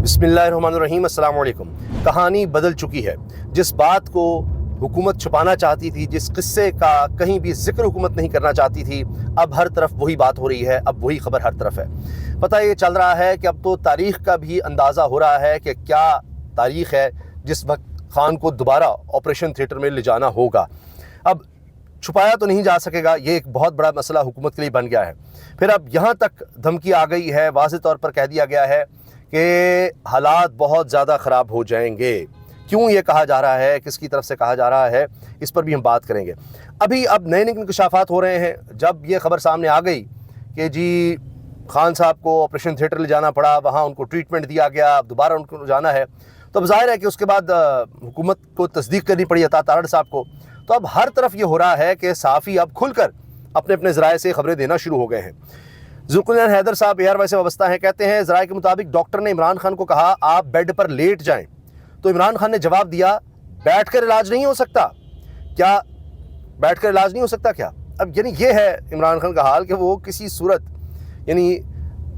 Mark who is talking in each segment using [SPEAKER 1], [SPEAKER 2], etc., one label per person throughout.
[SPEAKER 1] بسم اللہ الرحمن الرحیم۔ السلام علیکم۔ کہانی بدل چکی ہے۔ جس بات کو حکومت چھپانا چاہتی تھی، جس قصے کا کہیں بھی ذکر حکومت نہیں کرنا چاہتی تھی، اب ہر طرف وہی بات ہو رہی ہے، اب وہی خبر ہر طرف ہے۔ پتہ یہ چل رہا ہے کہ اب تو تاریخ کا بھی اندازہ ہو رہا ہے کہ کیا تاریخ ہے جس وقت خان کو دوبارہ آپریشن تھیٹر میں لے جانا ہوگا۔ اب چھپایا تو نہیں جا سکے گا، یہ ایک بہت بڑا مسئلہ حکومت کے لیے بن گیا ہے۔ پھر اب یہاں تک دھمکی آ گئی ہے، واضح طور پر کہہ دیا گیا ہے کہ حالات بہت زیادہ خراب ہو جائیں گے۔ کیوں یہ کہا جا رہا ہے، کس کی طرف سے کہا جا رہا ہے، اس پر بھی ہم بات کریں گے۔ اب نئے انکشافات ہو رہے ہیں۔ جب یہ خبر سامنے آ گئی کہ جی خان صاحب کو آپریشن تھیٹر لے جانا پڑا، وہاں ان کو ٹریٹمنٹ دیا گیا، اب دوبارہ ان کو جانا ہے، تو اب ظاہر ہے کہ اس کے بعد حکومت کو تصدیق کرنی پڑی عطا تارڑ صاحب کو۔ تو اب ہر طرف یہ ہو رہا ہے کہ صحافی اب کھل کر اپنے ذرائع سے خبریں دینا شروع ہو گئے ہیں۔ ذوالقرنین حیدر صاحب ایئر وائس سے وابستہ ہیں، کہتے ہیں ذرائع کے مطابق ڈاکٹر نے عمران خان کو کہا آپ بیڈ پر لیٹ جائیں، تو عمران خان نے جواب دیا بیٹھ کر علاج نہیں ہو سکتا کیا؟ بیٹھ کر علاج نہیں ہو سکتا کیا؟ اب یعنی یہ ہے عمران خان کا حال کہ وہ کسی صورت یعنی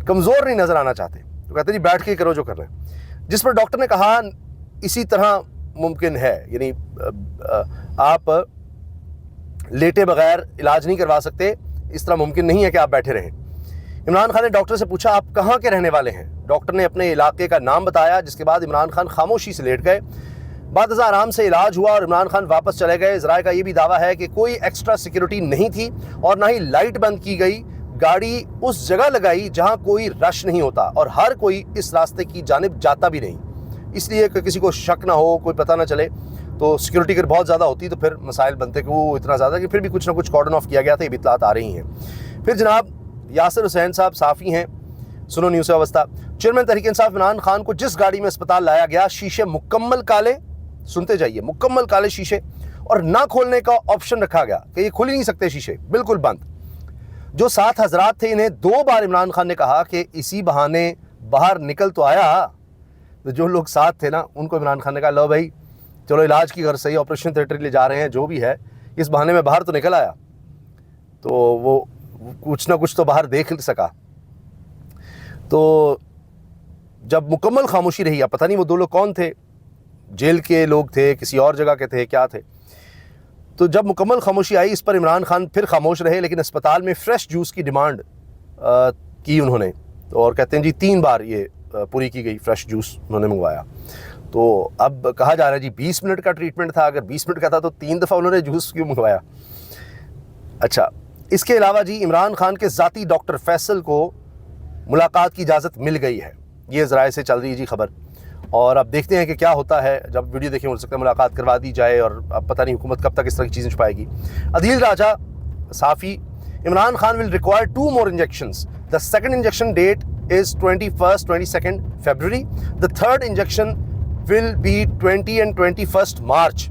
[SPEAKER 1] کمزور نہیں نظر آنا چاہتے، تو کہتے ہیں جی بیٹھ کے کرو جو کرنا ہے۔ جس پر ڈاکٹر نے کہا اسی طرح ممکن ہے، یعنی آپ لیٹے بغیر علاج نہیں کروا سکتے، اس طرح ممکن نہیں ہے کہ آپ بیٹھے رہیں۔ عمران خان نے ڈاکٹر سے پوچھا آپ کہاں کے رہنے والے ہیں؟ ڈاکٹر نے اپنے علاقے کا نام بتایا، جس کے بعد عمران خان خاموشی سے لیٹ گئے۔ بعد ازاں آرام سے علاج ہوا اور عمران خان واپس چلے گئے۔ ذرائع کا یہ بھی دعویٰ ہے کہ کوئی ایکسٹرا سیکیورٹی نہیں تھی اور نہ ہی لائٹ بند کی گئی، گاڑی اس جگہ لگائی جہاں کوئی رش نہیں ہوتا اور ہر کوئی اس راستے کی جانب جاتا بھی نہیں، اس لیے کہ کسی کو شک نہ ہو، کوئی پتہ نہ چلے۔ تو سیکیورٹی اگر بہت زیادہ ہوتی تو پھر مسائل بنتے کہ وہ اتنا زیادہ کہ پھر بھی کچھ نہ کچھ کارڈن آف کیا گیا تھا، یہ بھی اطلاعات آ رہی ہیں۔ پھر جناب یاسر حسین صاحب صحافی ہیں، سنو نیوز سے وابستہ، چیئرمین تحریک انصاف عمران خان کو جس گاڑی میں اسپتال لایا گیا شیشے مکمل کالے، سنتے جائیے، مکمل کالے شیشے، اور نہ کھولنے کا آپشن رکھا گیا کہ یہ کھل ہی نہیں سکتے شیشے، بالکل بند۔ جو 7 حضرات تھے انہیں 2 بار عمران خان نے کہا کہ اسی بہانے باہر نکل تو آیا۔ تو جو لوگ ساتھ تھے نا ان کو عمران خان نے کہا لو بھائی چلو علاج کی غرض سے آپریشن تھیٹر لے جا رہے ہیں، جو بھی ہے اس بہانے میں باہر تو نکل آیا، تو وہ کچھ نہ کچھ تو باہر دیکھ سکا۔ تو جب مکمل خاموشی رہی، اب پتہ نہیں وہ 2 لوگ کون تھے، جیل کے لوگ تھے، کسی اور جگہ کے تھے، کیا تھے۔ تو جب مکمل خاموشی آئی، اس پر عمران خان پھر خاموش رہے، لیکن اسپتال میں فریش جوس کی ڈیمانڈ کی انہوں نے، اور کہتے ہیں جی 3 بار یہ پوری کی گئی، فریش جوس انہوں نے منگوایا۔ تو اب کہا جا رہا ہے جی 20 منٹ کا ٹریٹمنٹ تھا، اگر 20 منٹ کا تھا تو 3 دفعہ انہوں نے جوس کیوں منگوایا؟ اچھا، اس کے علاوہ جی عمران خان کے ذاتی ڈاکٹر فیصل کو ملاقات کی اجازت مل گئی ہے، یہ ذرائع سے چل رہی ہے جی خبر، اور اب دیکھتے ہیں کہ کیا ہوتا ہے۔ جب ویڈیو دیکھیں ہو سکتا ہے ملاقات کروا دی جائے، اور اب پتہ نہیں حکومت کب تک اس طرح کی چیزیں چھپائے گی۔ عدیل راجہ صحافی، Imran Khan will require 2 more injections. The second injection date is 21st, 22nd February. The third injection will be 20 and 21st March.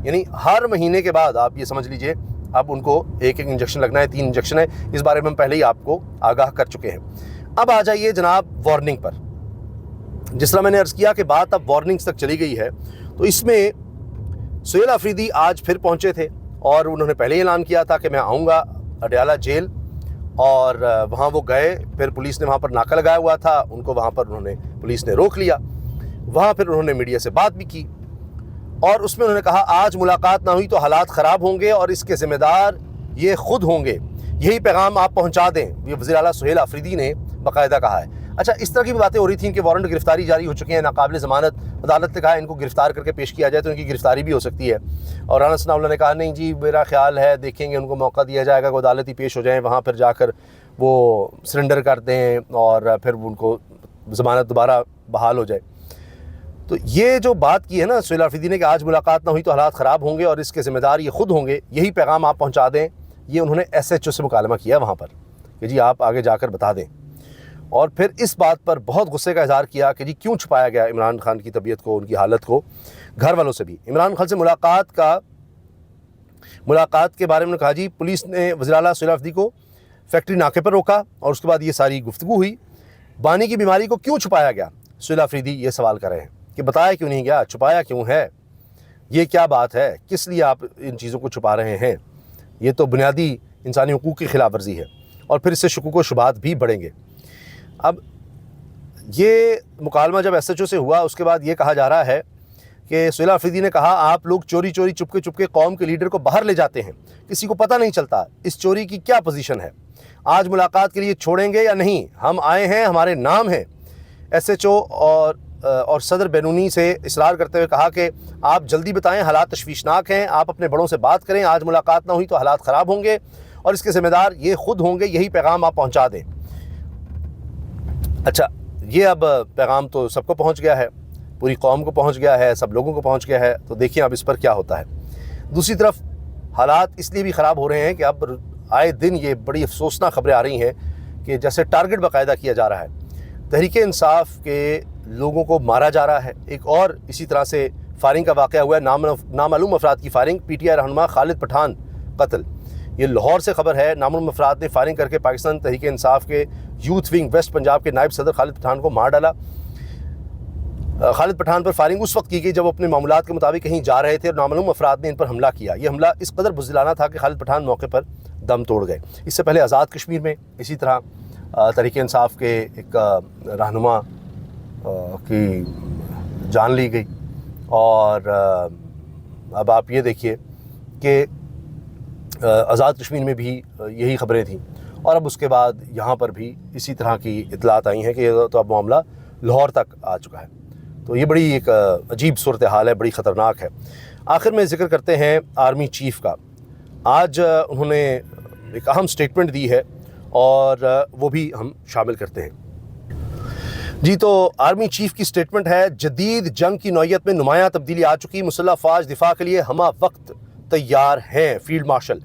[SPEAKER 1] یعنی ہر مہینے کے بعد آپ یہ سمجھ لیجئے اب ان کو ایک انجیکشن لگنا ہے، 3 انجیکشن ہے، اس بارے میں ہم پہلے ہی آپ کو آگاہ کر چکے ہیں۔ اب آ جائیے جناب وارننگ پر۔ جس طرح میں نے عرض کیا کہ بات اب وارننگز تک چلی گئی ہے، تو اس میں سہیل آفریدی آج پھر پہنچے تھے اور انہوں نے پہلے ہی اعلان کیا تھا کہ میں آؤں گا اڈیالہ جیل، اور وہاں وہ گئے، پھر پولیس نے وہاں پر ناکہ لگایا ہوا تھا، ان کو وہاں پر پولیس نے روک لیا، وہاں پھر انہوں نے میڈیا سے بات بھی کی، اور اس میں انہوں نے کہا آج ملاقات نہ ہوئی تو حالات خراب ہوں گے اور اس کے ذمہ دار یہ خود ہوں گے، یہی پیغام آپ پہنچا دیں، یہ وزیر اعلیٰ سہیل آفریدی نے باقاعدہ کہا ہے۔ اچھا، اس طرح کی بھی باتیں ہو رہی تھیں کہ وارنٹ گرفتاری جاری ہو چکے ہیں، ناقابل ضمانت، عدالت نے کہا ان کو گرفتار کر کے پیش کیا جائے تو ان کی گرفتاری بھی ہو سکتی ہے، اور رانا ثناء اللہ نے کہا نہیں جی میرا خیال ہے دیکھیں گے، ان کو موقع دیا جائے گا کہ عدالتی پیش ہو جائیں، وہاں پھر جا کر وہ سرنڈر کر دیں اور پھر ان کو ضمانت دوبارہ بحال ہو جائے۔ تو یہ جو بات کی ہے نا سہیل آفریدی نے کہ آج ملاقات نہ ہوئی تو حالات خراب ہوں گے اور اس کے ذمہ دار یہ خود ہوں گے، یہی پیغام آپ پہنچا دیں، یہ انہوں نے SHO سے مکالمہ کیا وہاں پر کہ جی آپ آگے جا کر بتا دیں، اور پھر اس بات پر بہت غصے کا اظہار کیا کہ جی کیوں چھپایا گیا عمران خان کی طبیعت کو، ان کی حالت کو گھر والوں سے بھی۔ عمران خان سے ملاقات کے بارے میں کہا جی پولیس نے وزیر اعلیٰ سہیل آفریدی کو فیکٹری ناکے پر روکا اور اس کے بعد یہ ساری گفتگو ہوئی۔ بانی کی بیماری کو کیوں چھپایا گیا؟ سہیل آفریدی یہ سوال کر رہے ہیں کہ بتایا کیوں نہیں گیا، چھپایا کیوں ہے، یہ کیا بات ہے، کس لیے آپ ان چیزوں کو چھپا رہے ہیں؟ یہ تو بنیادی انسانی حقوق کی خلاف ورزی ہے، اور پھر اس سے شکوک و شبہات بھی بڑھیں گے۔ اب یہ مکالمہ جب ایس ایچ او سے ہوا اس کے بعد یہ کہا جا رہا ہے کہ سہیلا آفریدی نے کہا آپ لوگ چوری چوری چپکے قوم کے لیڈر کو باہر لے جاتے ہیں، کسی کو پتہ نہیں چلتا اس چوری کی کیا پوزیشن ہے، آج ملاقات کے لیے چھوڑیں گے یا نہیں، ہم آئے ہیں، ہمارے نام ہیں۔ ایس ایچ او اور صدر بینونی سے اصرار کرتے ہوئے کہا کہ آپ جلدی بتائیں، حالات تشویشناک ہیں، آپ اپنے بڑوں سے بات کریں، آج ملاقات نہ ہوئی تو حالات خراب ہوں گے اور اس کے ذمہ دار یہ خود ہوں گے، یہی پیغام آپ پہنچا دیں۔ اچھا، یہ اب پیغام تو سب کو پہنچ گیا ہے، پوری قوم کو پہنچ گیا ہے، سب لوگوں کو پہنچ گیا ہے، تو دیکھیں اب اس پر کیا ہوتا ہے۔ دوسری طرف حالات اس لیے بھی خراب ہو رہے ہیں کہ اب آئے دن یہ بڑی افسوسناک خبریں آ رہی ہیں کہ جیسے ٹارگٹ باقاعدہ کیا جا رہا ہے، تحریک انصاف کے لوگوں کو مارا جا رہا ہے۔ ایک اور اسی طرح سے فائرنگ کا واقعہ ہوا ہے، نامعلوم افراد کی فائرنگ، پی ٹی آئی رہنما خالد پٹھان قتل۔ یہ لاہور سے خبر ہے، نامعلوم افراد نے فائرنگ کر کے پاکستان تحریک انصاف کے یوتھ ونگ ویسٹ پنجاب کے نائب صدر خالد پٹھان کو مار ڈالا۔ خالد پٹھان پر فائرنگ اس وقت کی گئی جب وہ اپنے معاملات کے مطابق کہیں جا رہے تھے اور نامعلوم افراد نے ان پر حملہ کیا۔ یہ حملہ اس قدر بزدلانہ تھا کہ خالد پٹھان موقع پر دم توڑ گئے۔ اس سے پہلے آزاد کشمیر میں اسی طرح تحریک انصاف کے ایک رہنما کی جان لی گئی، اور اب آپ یہ دیکھیے کہ آزاد کشمیر میں بھی یہی خبریں تھیں، اور اب اس کے بعد یہاں پر بھی اسی طرح کی اطلاعات آئی ہیں کہ تو اب معاملہ لاہور تک آ چکا ہے۔ تو یہ بڑی ایک عجیب صورتحال ہے، بڑی خطرناک ہے۔ آخر میں ذکر کرتے ہیں آرمی چیف کا۔ آج انہوں نے ایک اہم سٹیٹمنٹ دی ہے اور وہ بھی ہم شامل کرتے ہیں۔ جی، تو آرمی چیف کی سٹیٹمنٹ ہے، جدید جنگ کی نوعیت میں نمایاں تبدیلی آ چکی، مسلح افواج دفاع کے لیے ہمہ وقت تیار ہیں۔ فیلڈ مارشل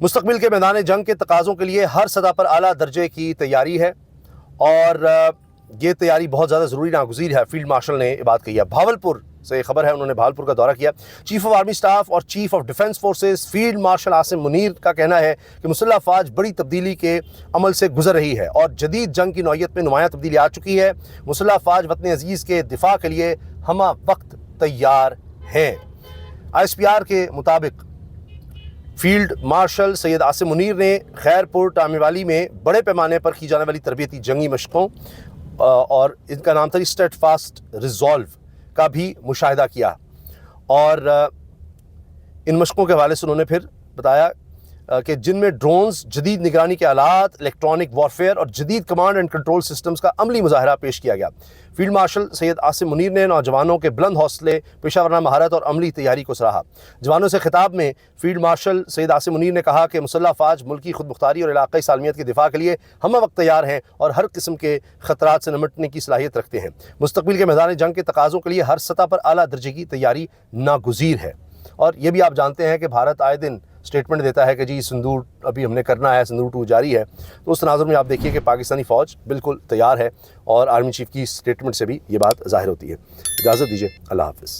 [SPEAKER 1] مستقبل کے میدان جنگ کے تقاضوں کے لیے ہر سطح پر اعلیٰ درجے کی تیاری ہے، اور یہ تیاری بہت زیادہ ضروری ناگزیر ہے۔ فیلڈ مارشل نے یہ بات کہی ہے۔ بھاولپور سے خبر ہے، انہوں نے بھاولپور کا دورہ کیا۔ چیف آف آرمی سٹاف اور chief of defence forces field marshal Asim Munir کا کہنا ہے کہ مسلح افواج بڑی تبدیلی کے عمل سے گزر رہی ہے اور جدید جنگ کی نوعیت میں نمایاں تبدیلی آ چکی ہے۔ مسلح افواج وطن عزیز کے دفاع کے لیے ہمہ وقت تیار ہیں۔ آئی ایس پی آر کے مطابق فیلڈ مارشل سید عاصم منیر نے خیرپور ٹامی والی میں بڑے پیمانے پر کی جانے والی تربیتی جنگی مشقوں اور ان کا نام تھا اسٹیٹ فاسٹ ریزالو کا بھی مشاہدہ کیا، اور ان مشقوں کے حوالے سے انہوں نے پھر بتایا کہ جن میں ڈرونز، جدید نگرانی کے آلات، الیکٹرانک وارفیئر اور جدید کمانڈ اینڈ کنٹرول سسٹمز کا عملی مظاہرہ پیش کیا گیا۔ فیلڈ مارشل سید عاصم منیر نے نوجوانوں کے بلند حوصلے، پیشہ ورانہ مہارت اور عملی تیاری کو سراہا۔ جوانوں سے خطاب میں فیلڈ مارشل سید عاصم منیر نے کہا کہ مسلح افواج ملکی خود مختاری اور علاقائی سالمیت کے دفاع کے لیے ہمہ وقت تیار ہیں اور ہر قسم کے خطرات سے نمٹنے کی صلاحیت رکھتے ہیں۔ مستقبل کے میدان جنگ کے تقاضوں کے لیے ہر سطح پر اعلیٰ درجے کی تیاری ناگزیر ہے۔ اور یہ بھی آپ جانتے ہیں کہ بھارت آئے دن سٹیٹمنٹ دیتا ہے کہ جی سندور ابھی ہم نے کرنا ہے، سندور 2 جاری ہے، تو اس تناظر میں آپ دیکھیے کہ پاکستانی فوج بالکل تیار ہے، اور آرمی چیف کی سٹیٹمنٹ سے بھی یہ بات ظاہر ہوتی ہے۔ اجازت دیجیے، اللہ حافظ۔